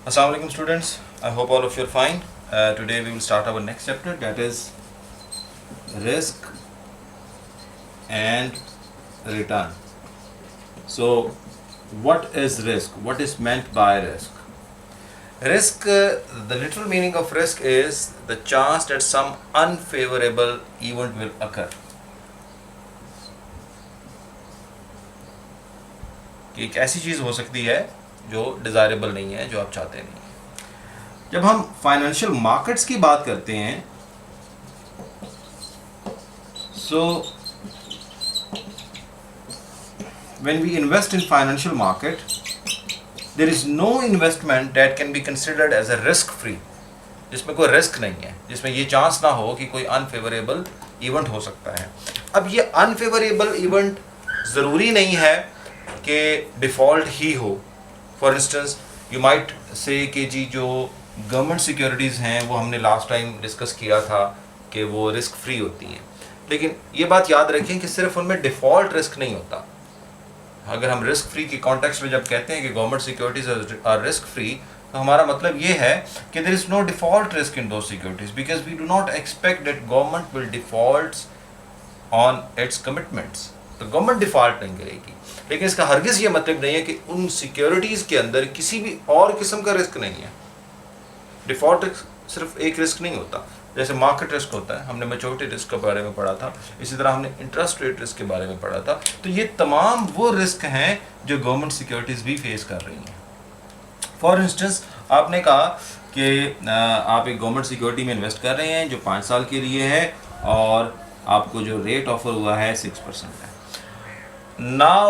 Assalamu alaikum students, I hope all of you are fine. Today we will start our next chapter, that is risk and return. So what is risk? What is meant by risk? Risk, the literal meaning of risk is the chance that some unfavorable event will occur. कि एक ऐसी चीज़ हो सकती है जो desirable नहीं है, जो आप चाहते नहीं हैं। जब हम फाइनेंशियल मार्केट्स की बात करते हैं, so when we invest in financial market, there is no investment that can be considered as a risk free, जिसमें कोई रिस्क नहीं है, जिसमें ये चांस ना हो कि कोई अनफेवरेबल इवेंट हो सकता है। अब ये अनफेवरेबल इवेंट ज़रूरी नहीं है कि डिफ़ॉल्ट ही हो। For instance you might say कि जी जो गवर्नमेंट सिक्योरिटीज़ हैं वो हमने लास्ट टाइम डिस्कस किया था कि वो रिस्क फ्री होती हैं, लेकिन ये बात याद रखें कि सिर्फ उनमें डिफ़ॉल्ट रिस्क नहीं होता। अगर हम रिस्क फ्री के कॉन्टेक्स्ट में जब कहते हैं कि government securities are risk free, तो हमारा मतलब ये है कि there is no default risk in two securities, because we do not expect that government will default on its commitments. तो गवर्नमेंट डिफ़ॉल्ट नहीं करेगी, लेकिन इसका हरगिज़ ये मतलब नहीं है कि उन सिक्योरिटीज़ के अंदर किसी भी और किस्म का रिस्क नहीं है। डिफ़ॉल्ट सिर्फ एक रिस्क नहीं होता, जैसे मार्केट रिस्क होता है, हमने मैच्योरिटी रिस्क के बारे में पढ़ा था, इसी तरह हमने इंटरेस्ट रेट रिस्क के बारे में पढ़ा था। तो ये तमाम वो रिस्क हैं जो गवर्नमेंट सिक्योरिटीज़ भी फेस कर रही हैं। फॉर इंस्टेंस आपने कहा कि आप एक गवर्नमेंट सिक्योरिटी में इन्वेस्ट कर रहे हैं जो 5 साल के लिए है और आपको जो रेट ऑफर हुआ है 6% है। Now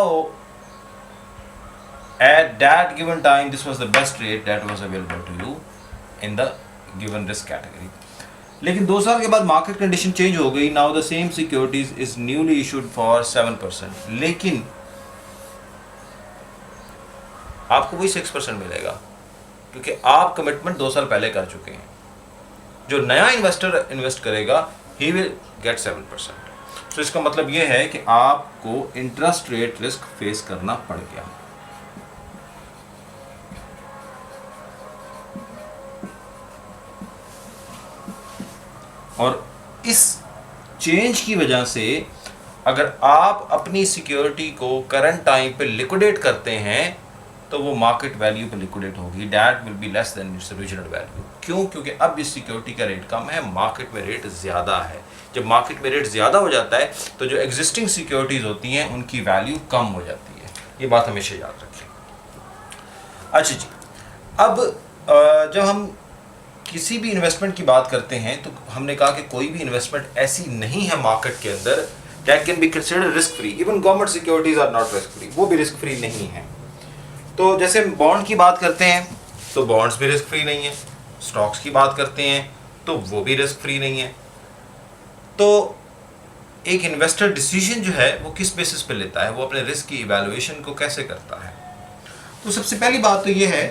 at that given time this was the best rate that was available to you in the given risk category. लेकिन 2 साल के बाद मार्केट कंडीशन चेंज हो गई, now the same securities is newly issued for 7%, लेकिन आपको वही 6% मिलेगा क्योंकि आप कमिटमेंट 2 साल पहले कर चुके हैं। जो नया इन्वेस्टर इन्वेस्ट करेगा ही विल गेट 7%। तो इसका मतलब ये है कि आपको इंटरेस्ट रेट रिस्क फेस करना पड़ गया। और इस चेंज की वजह से अगर आप अपनी सिक्योरिटी को करंट टाइम पे लिक्विडेट करते हैं तो वो मार्केट वैल्यू पे लिक्विडेट होगी, that will be less than its original value. क्यों? क्योंकि अब इस सिक्योरिटी का रेट कम है, मार्केट में रेट ज़्यादा है। जब मार्केट में रेट ज़्यादा हो जाता है तो जो एग्जिस्टिंग सिक्योरिटीज़ होती हैं उनकी वैल्यू कम हो जाती है। ये बात हमेशा याद रखें। अच्छा जी, अब जब हम किसी भी इन्वेस्टमेंट की बात करते हैं तो हमने कहा कि कोई भी इन्वेस्टमेंट ऐसी नहीं है मार्केट के अंदर that can be considered risk free. Even government securities are not risk free, वो भी रिस्क फ्री नहीं है। तो जैसे बॉन्ड की बात करते हैं तो बॉन्ड्स भी रिस्क फ्री नहीं है, स्टॉक्स की बात करते हैं तो वो भी रिस्क फ्री नहीं है। तो एक इन्वेस्टर डिसीजन जो है वो किस बेसिस पे लेता है, वो अपने रिस्क की इवैल्यूएशन को कैसे करता है? तो सबसे पहली बात तो ये है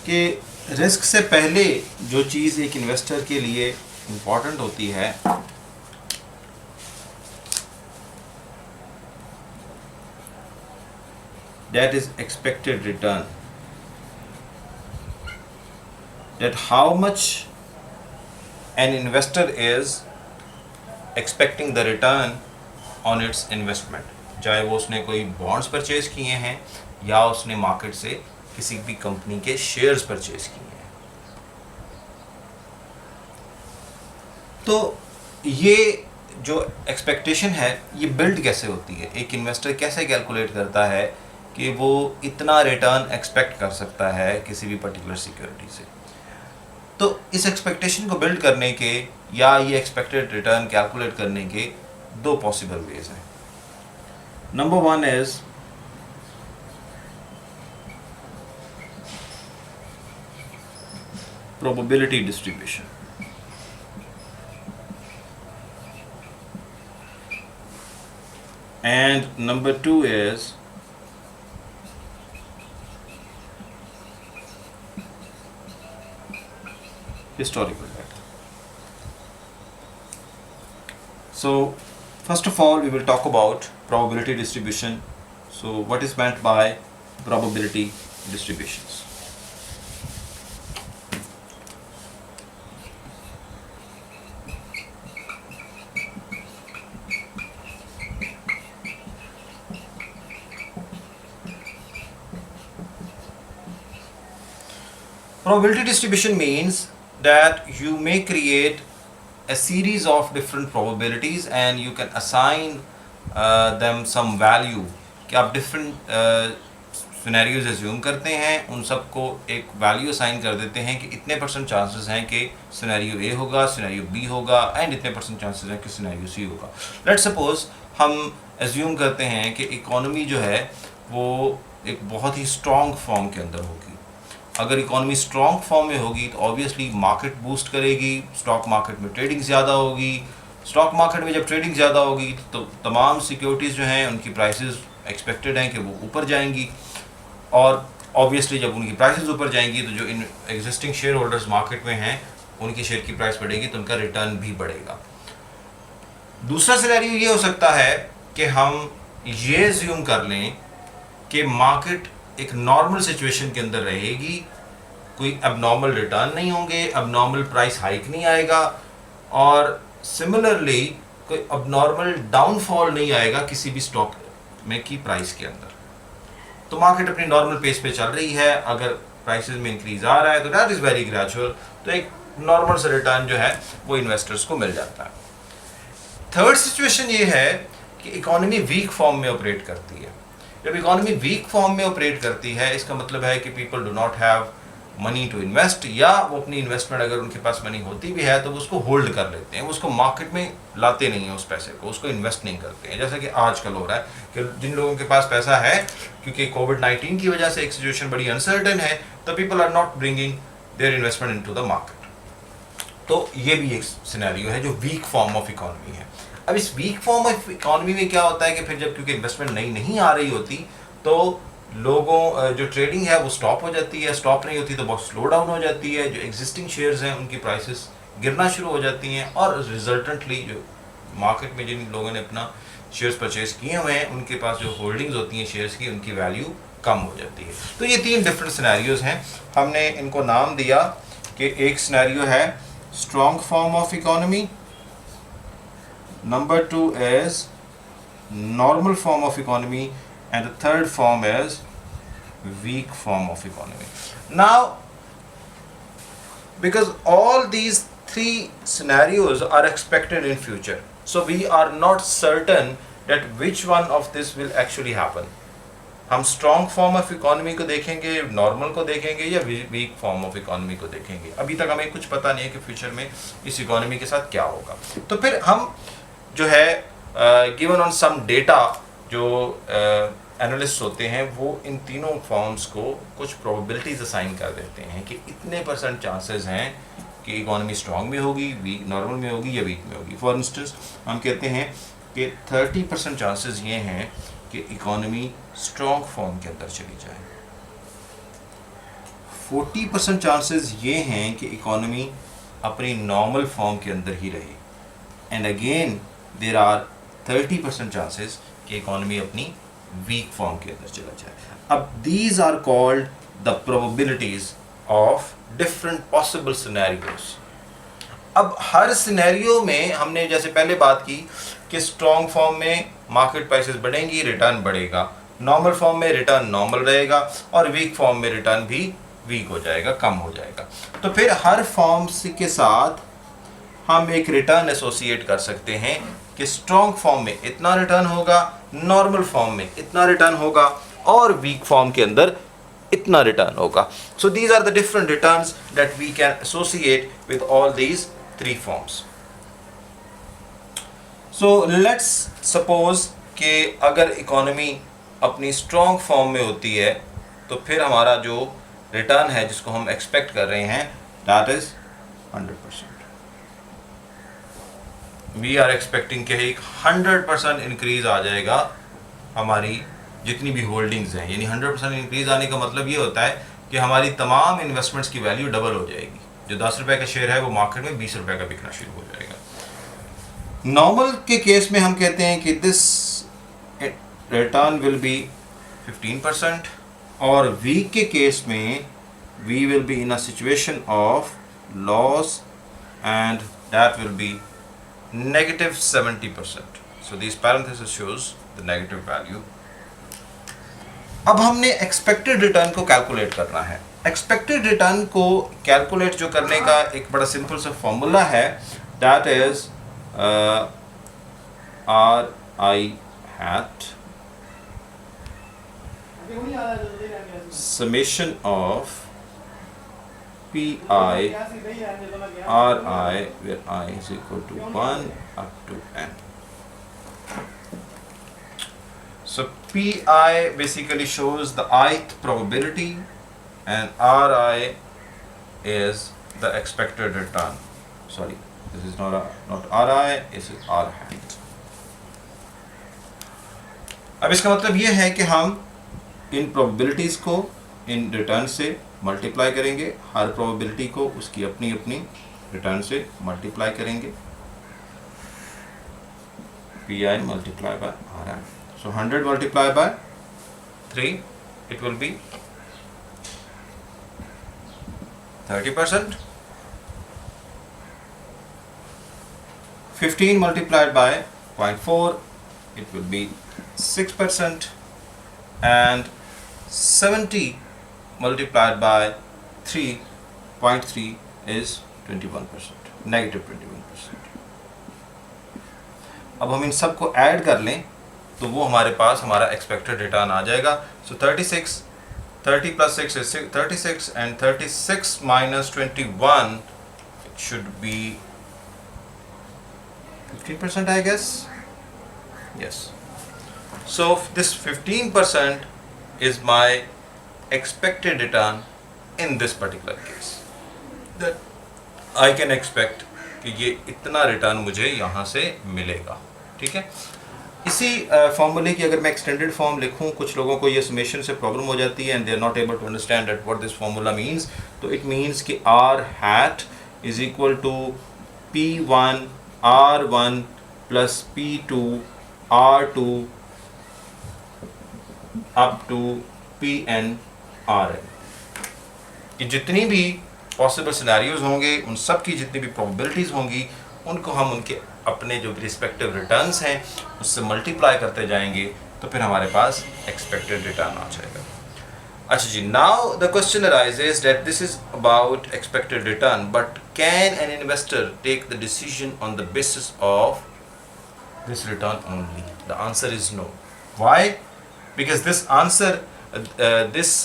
कि रिस्क से पहले जो चीज़ एक इन्वेस्टर के लिए इम्पॉर्टेंट होती है that is expected return, that how much an investor is expecting the return on its investment, चाहे वो उसने कोई बॉन्ड्स परचेज किए हैं या उसने मार्केट से किसी भी कंपनी के शेयर्स परचेज किए हैं। तो ये जो एक्सपेक्टेशन है ये बिल्ड कैसे होती है, एक इन्वेस्टर कैसे कैलकुलेट करता है कि वो इतना रिटर्न एक्सपेक्ट कर सकता है किसी भी पर्टिकुलर सिक्योरिटी से। तो इस एक्सपेक्टेशन को बिल्ड करने के या ये एक्सपेक्टेड रिटर्न कैलकुलेट करने के 2 पॉसिबल वेज हैं। Number 1 is probability distribution, and number 2 is historical data. So first of all we will talk about probability distribution. So what is meant by probability distributions? Probability distribution means that you may create a series of different probabilities and you can assign them some value कि आप different scenarios assume करते हैं, उन सबको एक value assign कर देते हैं कि इतने % चांसेस हैं कि सिनेरियो ए होगा, सिनेरियो बी होगा एंड इतने % चांसेस हैं कि सिनेरियो सी होगा। लेट्स सपोज हम एज्यूम करते हैं कि इकोनॉमी जो है वो एक बहुत ही स्ट्रॉन्ग फॉर्म के अंदर होगी। अगर इकोनॉमी स्ट्रॉन्ग फॉर्म में होगी तो ऑब्वियसली मार्केट बूस्ट करेगी, स्टॉक मार्केट में ट्रेडिंग ज़्यादा होगी। स्टॉक मार्केट में जब ट्रेडिंग ज़्यादा होगी तो तमाम सिक्योरिटीज़ जो हैं उनकी प्राइसेस एक्सपेक्टेड हैं कि वो ऊपर जाएंगी, और ऑब्वियसली जब उनकी प्राइसेस ऊपर जाएंगी तो जो in existing share holders market में हैं उनकी शेयर की प्राइस बढ़ेगी तो उनका रिटर्न भी बढ़ेगा। दूसरा सिनेरियो ये हो सकता है कि हम ये अज्यूम कर लें कि मार्केट एक नॉर्मल सिचुएशन के अंदर रहेगी, कोई अबनॉर्मल रिटर्न नहीं होंगे, अबनॉर्मल प्राइस हाइक नहीं आएगा, और सिमिलरली कोई अबनॉर्मल डाउनफॉल नहीं आएगा किसी भी स्टॉक में की प्राइस के अंदर। तो मार्केट अपनी नॉर्मल पेस पे चल रही है, अगर प्राइसेस में इंक्रीज आ रहा है तो दैट इज़ वेरी ग्रेजुअल, तो एक नॉर्मल सा रिटर्न जो है वो इन्वेस्टर्स को मिल जाता है। थर्ड सिचुएशन ये है कि इकोनॉमी वीक फॉर्म में ऑपरेट करती है। जब इकोनॉमी वीक फॉर्म में ऑपरेट करती है इसका मतलब है कि people do not have money to invest, या वो अपनी इन्वेस्टमेंट अगर उनके पास मनी होती भी है तो वो उसको होल्ड कर लेते हैं, वो उसको मार्केट में लाते नहीं हैं, उस पैसे को उसको इन्वेस्ट नहीं करते हैं। जैसा कि आजकल हो रहा है कि जिन लोगों के पास पैसा है, क्योंकि कोविड-19 की वजह से एक सिचुएशन बड़ी अनसर्टेन है, तो people are not bringing their investment into the market. तो ये भी एक सिनेरियो है जो वीक फॉर्म ऑफ इकोनॉमी है। अब इस वीक फॉर्म ऑफ इकोनॉमी में क्या होता है कि फिर जब क्योंकि इन्वेस्टमेंट नहीं आ रही होती तो लोगों जो ट्रेडिंग है वो स्टॉप हो जाती है, स्टॉप नहीं होती तो बहुत स्लो डाउन हो जाती है, जो एग्जिस्टिंग शेयर्स हैं उनकी प्राइसेस गिरना शुरू हो जाती हैं, और रिजल्टेंटली जो मार्केट में जिन लोगों ने अपना शेयर्स परचेज किए हुए हैं उनके पास जो होल्डिंग्स होती हैं शेयर्स की, उनकी वैल्यू कम हो जाती है। तो ये 3 डिफरेंट सिनेरियोज हैं, हमने इनको नाम दिया कि एक सिनेरियो है strong form of economy, number 2 is normal form of economy, and the third form is weak form of economy. Now, because all these 3 scenarios are expected in future, so we are not certain that which one of this will actually happen. हम strong form of economy को देखेंगे, normal को देखेंगे, या weak form of economy को देखेंगे। अभी तक हमें कुछ पता नहीं है कि फ्यूचर में इस इकोनॉमी के साथ क्या होगा। तो फिर हम जो है given on some data, जो एनालिस्ट होते हैं वो इन तीनों फॉर्म्स को कुछ प्रोबेबिलिटीज असाइन कर देते हैं कि इतने % चांसेस हैं कि इकोनॉमी स्ट्रांग में होगी, वीक नॉर्मल में होगी या वीक में होगी। फॉर इंस्टेंस हम कहते हैं कि 30% चांसेस ये हैं कि इकोनॉमी स्ट्रांग फॉर्म के अंदर चली जाए, 40% चांसेस ये हैं कि इकोनॉमी अपनी नॉर्मल फॉर्म के अंदर ही रहे, and again there are 30% chances कि इकोनॉमी अपनी वीक फॉर्म के अंदर चला जाए। अब these are called the probabilities of different possible scenarios. अब हर सिनेरियो में हमने जैसे पहले बात की कि स्ट्रॉन्ग फॉर्म में मार्केट प्राइसेस बढ़ेंगी, रिटर्न बढ़ेगा, नॉर्मल फॉर्म में रिटर्न नॉर्मल रहेगा, और वीक फॉर्म में रिटर्न भी वीक हो जाएगा, कम हो जाएगा। तो फिर हर फॉर्म के साथ हम एक रिटर्न एसोसिएट कर सकते हैं कि स्ट्रॉन्ग फॉर्म में इतना रिटर्न होगा, नॉर्मल फॉर्म में इतना रिटर्न होगा, और वीक फॉर्म के अंदर इतना रिटर्न होगा। So these are the different returns that we can associate with all these 3 forms. So let's suppose कि अगर इकोनॉमी अपनी स्ट्रॉन्ग फॉर्म में होती है तो फिर हमारा जो रिटर्न है जिसको हम एक्सपेक्ट कर रहे हैं that is 100%। We are expecting कि एक 100% इंक्रीज आ जाएगा हमारी जितनी भी होल्डिंग्स हैं, यानी 100% इंक्रीज आने का मतलब ये होता है कि हमारी तमाम इन्वेस्टमेंट्स की वैल्यू डबल हो जाएगी। जो 10 रुपये का शेयर है वो मार्केट में 20 रुपये का बिकना शुरू हो जाएगा। नॉर्मल के केस में हम कहते हैं कि दिस रिटर्न विल बी 15%, और वीक के केस में we will be in a situation of loss and that will be -70%. So these parentheses shows the negative value. अब हमने एक्सपेक्टेड रिटर्न को कैलकुलेट करना है। एक्सपेक्टेड रिटर्न को कैलकुलेट जो करने का एक बड़ा सिंपल सा फॉर्मूला है, that is are I hat summation of pi ri, where I is equal to 1 up to n. So pi basically shows the ith probability and ri is the expected return. Sorry, this is not ri, this is r hat. अब इसका मतलब ये है कि हम इन probabilities को in return से multiply करेंगे, हर प्रोबेबिलिटी को उसकी अपनी अपनी रिटर्न से मल्टीप्लाई करेंगे, P I multiply by are I. So 100 multiply by 3, it will be 30%. 15 multiplied by 0.4, it will be 6%, and 70 multiplied by 3.3 is 21%, negative 21%. अब हम इन सब को ऐड कर लें तो वो हमारे पास हमारा एक्सपेक्टेड रिटर्न आ जाएगा. सो 36, 30 plus 6 is 36, and 36 minus 21, it should be 15%, I guess. Yes. So this 15% is my expected return in this particular case. That I can expect कि ये इतना रिटर्न मुझे यहाँ से मिलेगा. ठीक है. इसी फॉर्मूले की अगर मैं एक्सटेंडेड फॉर्म लिखूँ, कुछ लोगों को ये समेशन से प्रॉब्लम हो जाती है and they are not able to understand that what this formula means. तो इट मीन्स कि R hat is equal to P1 R1 plus P2 R2 up to Pn Rn. कि जितनी भी पॉसिबल सिनेरियोज होंगे, उन सब की जितनी भी प्रोबेबिलिटीज़ होंगी, उनको हम उनके अपने जो रिस्पेक्टिव रिटर्न्स हैं उससे मल्टीप्लाई करते जाएंगे, तो फिर हमारे पास एक्सपेक्टेड रिटर्न आ जाएगा. अच्छा जी, now the question arises that this is about expected return, but can an investor take the decision on the basis of this return only? The answer is no. Why? Because this answer this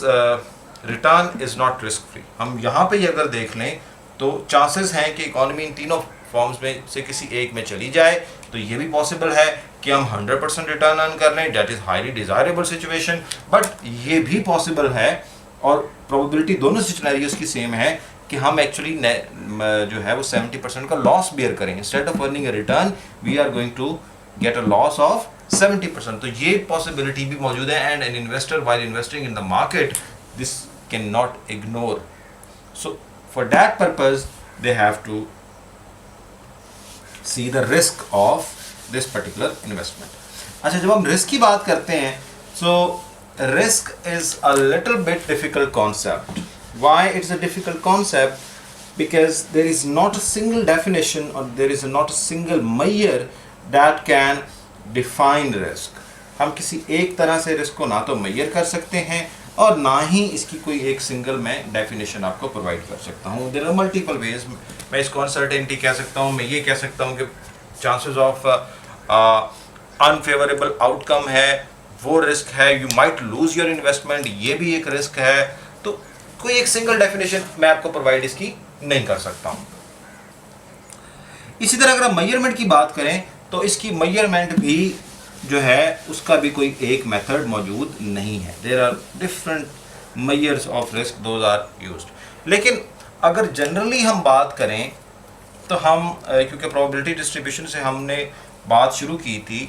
return is not risk free. हम यहाँ पे अगर देख लें तो chances हैं कि economy इन तीनों फॉर्म्स में से किसी एक में चली जाए, तो ये भी पॉसिबल है कि हम 100% रिटर्न अर्न कर लें, that is highly desirable situation. But ये भी पॉसिबल है, और प्रोबेबिलिटी दोनों सिनेरियोज की सेम है, कि हम एक्चुअली जो है वो 70% का लॉस बेयर करेंगे. Instead of earning a return we are going to get a loss of 70%. तो ये पॉसिबिलिटी भी मौजूद है, and an investor while investing in the market this can not ignore. So for that purpose they have to see the risk of this particular investment. अच्छा, जब हम risk की बात करते हैं, so risk is a little bit difficult concept. Why it's a difficult concept? Because there is not a single definition, or there is not a single measure that can define risk. हम किसी एक तरह से risk को ना तो major कर सकते हैं और ना ही इसकी कोई एक सिंगल मैं डेफिनेशन आपको प्रोवाइड कर सकता हूँ. There are multiple ways. मैं इसको अनसर्टेनिटी कह सकता हूँ, मैं ये कह सकता हूँ कि चांसेस ऑफ अनफेवरेबल आउटकम है, वो रिस्क है. You might lose your investment, ये भी एक रिस्क है. तो कोई एक सिंगल डेफिनेशन मैं आपको प्रोवाइड इसकी नहीं कर सकता हूँ. इसी तरह अगर हम मेजरमेंट की बात करें तो इसकी मेजरमेंट भी जो है उसका भी कोई एक मेथड मौजूद नहीं है. There are different measures of risk, those are used. लेकिन अगर जनरली हम बात करें तो हम क्योंकि प्रोबेबिलिटी डिस्ट्रीब्यूशन से हमने बात शुरू की थी,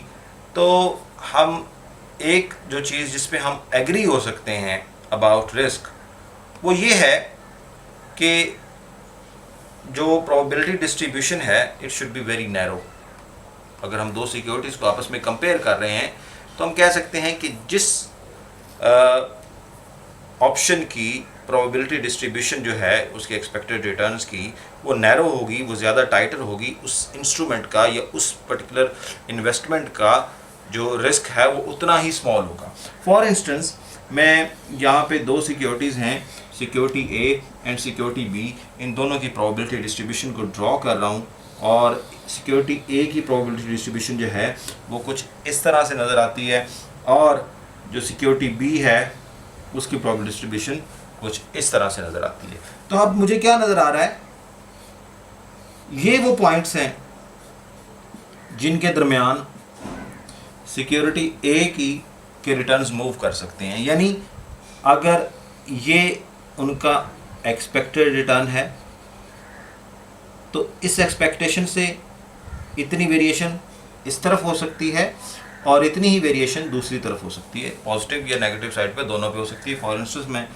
तो हम एक जो चीज़ जिस पे हम एग्री हो सकते हैं अबाउट रिस्क, वो ये है कि जो प्रोबेबिलिटी डिस्ट्रीब्यूशन है it should be very narrow. अगर हम दो सिक्योरिटीज़ को आपस में कंपेयर कर रहे हैं तो हम कह सकते हैं कि जिस ऑप्शन की प्रोबेबिलिटी डिस्ट्रीब्यूशन जो है उसके एक्सपेक्टेड रिटर्न्स की वो नैरो होगी, वो ज़्यादा टाइटर होगी, उस इंस्ट्रूमेंट का या उस पर्टिकुलर इन्वेस्टमेंट का जो रिस्क है वो उतना ही स्मॉल होगा. फॉर इंस्टेंस मैं यहाँ पे दो सिक्योरिटीज़ हैं, security A and security B, इन दोनों की प्रोबेबिलिटी डिस्ट्रीब्यूशन को ड्रॉ कर रहा हूँ। और सिक्योरिटी ए की प्रोबेबिलिटी डिस्ट्रीब्यूशन जो है वो कुछ इस तरह से नज़र आती है, और जो सिक्योरिटी बी है उसकी प्रोबेबिलिटी डिस्ट्रीब्यूशन कुछ इस तरह से नज़र आती है। तो अब मुझे क्या नज़र आ रहा है, ये वो पॉइंट्स हैं जिनके दरमियान सिक्योरिटी ए के रिटर्न्स मूव कर सकते हैं। यानी अगर ये उनका एक्सपेक्टेड रिटर्न है तो इस एक्सपेक्टेशन से इतनी वेरिएशन इस तरफ हो सकती है और इतनी ही वेरिएशन दूसरी तरफ हो सकती है, पॉजिटिव या नेगेटिव साइड पे दोनों पे हो सकती है। फॉर इंस्टेंस मैं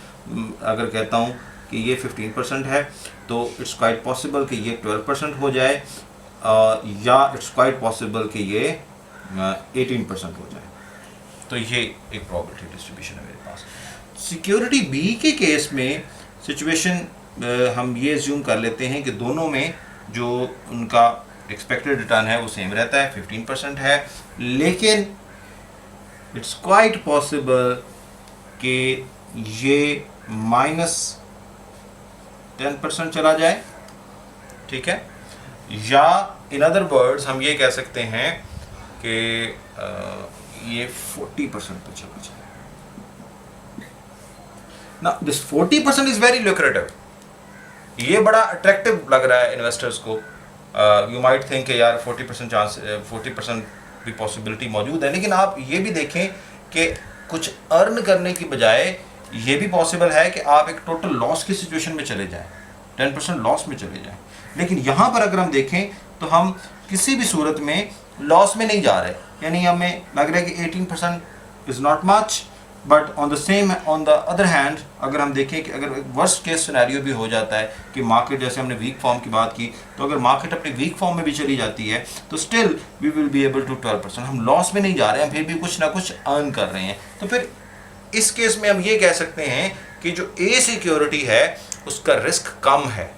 अगर कहता हूँ कि ये 15% है तो इट्स क्वाइट पॉसिबल कि ये 12% हो जाए, या इट्स क्वाइट पॉसिबल कि ये 18% हो जाए। तो ये एक प्रोबेबिलिटी डिस्ट्रीब्यूशन है मेरे पास। सिक्योरिटी बी के केस में सिचुएशन हम ये एज्यूम कर लेते हैं कि दोनों में जो उनका एक्सपेक्टेड रिटर्न है वो सेम रहता है, 15% है, लेकिन इट्स क्वाइट पॉसिबल कि ये -10% चला जाए, ठीक है। या इन अदर वर्ड्स हम ये कह सकते हैं कि ये 40% पे चला जाए। ना दिस 40% इज वेरी लुक्रेटिव, ये बड़ा अट्रैक्टिव लग रहा है इन्वेस्टर्स को। यू माइट थिंक यार 40% चांस, 40% भी पॉसिबिलिटी मौजूद है, लेकिन आप ये भी देखें कि कुछ अर्न करने की बजाय ये भी पॉसिबल है कि आप एक टोटल लॉस की सिचुएशन में चले जाएं, 10% लॉस में चले जाएं। लेकिन यहाँ पर अगर हम देखें तो हम किसी भी सूरत में लॉस में नहीं जा रहे, यानी हमें लग रहा है कि 18% is not much, but on the other hand अगर हम देखें कि अगर वर्स्ट केस सिनेरियो भी हो जाता है कि मार्केट, जैसे हमने वीक फॉर्म की बात की, तो अगर मार्केट अपने वीक फॉर्म में भी चली जाती है तो still we will be able to 12%, हम लॉस में नहीं जा रहे हैं, फिर भी कुछ ना कुछ अर्न कर रहे हैं। तो फिर इस केस में हम ये कह सकते हैं कि जो ए सिक्योरिटी है उसका रिस्क कम है,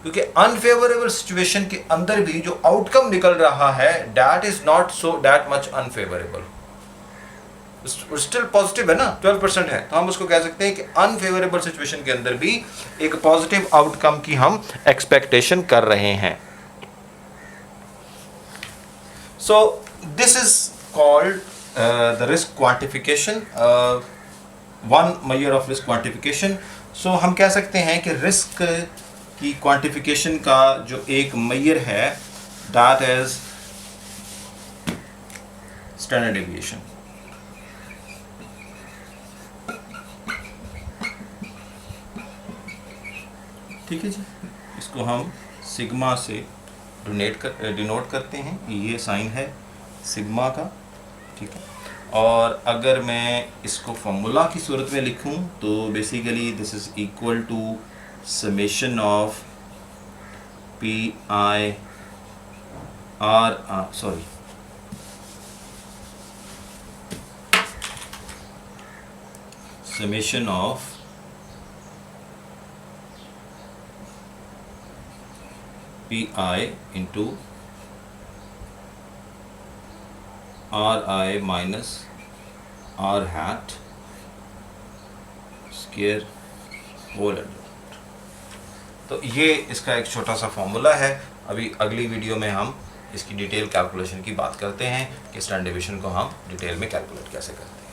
क्योंकि अनफेवरेबल सिचुएशन के अंदर भी जो आउटकम निकल रहा है that is not so that much unfavourable, still positive है ना, 12% है, तो हम उसको कह सकते हैं कि अनफेवरेबल सिचुएशन के अंदर भी एक पॉजिटिव आउटकम की हम एक्सपेक्टेशन कर रहे हैं। So this is called the risk quantification, one measure of risk quantification. So हम कह सकते हैं कि रिस्क की क्वांटिफिकेशन का जो एक मेजर है दैट इज स्टैंडर्ड डेविएशन। ठीक है जी, इसको हम सिग्मा से डिनोट करते हैं, ये साइन है सिग्मा का, ठीक है। और अगर मैं इसको फॉर्मूला की सूरत में लिखूं तो basically this is equal to summation of P I R sorry summation of P I into R I minus R hat square whole under. तो ये इसका एक छोटा सा फॉर्मूला है। अभी अगली वीडियो में हम इसकी डिटेल कैलकुलेशन की बात करते हैं कि स्टैंडर्ड डेविएशन को हम डिटेल में कैलकुलेट कैसे करते हैं।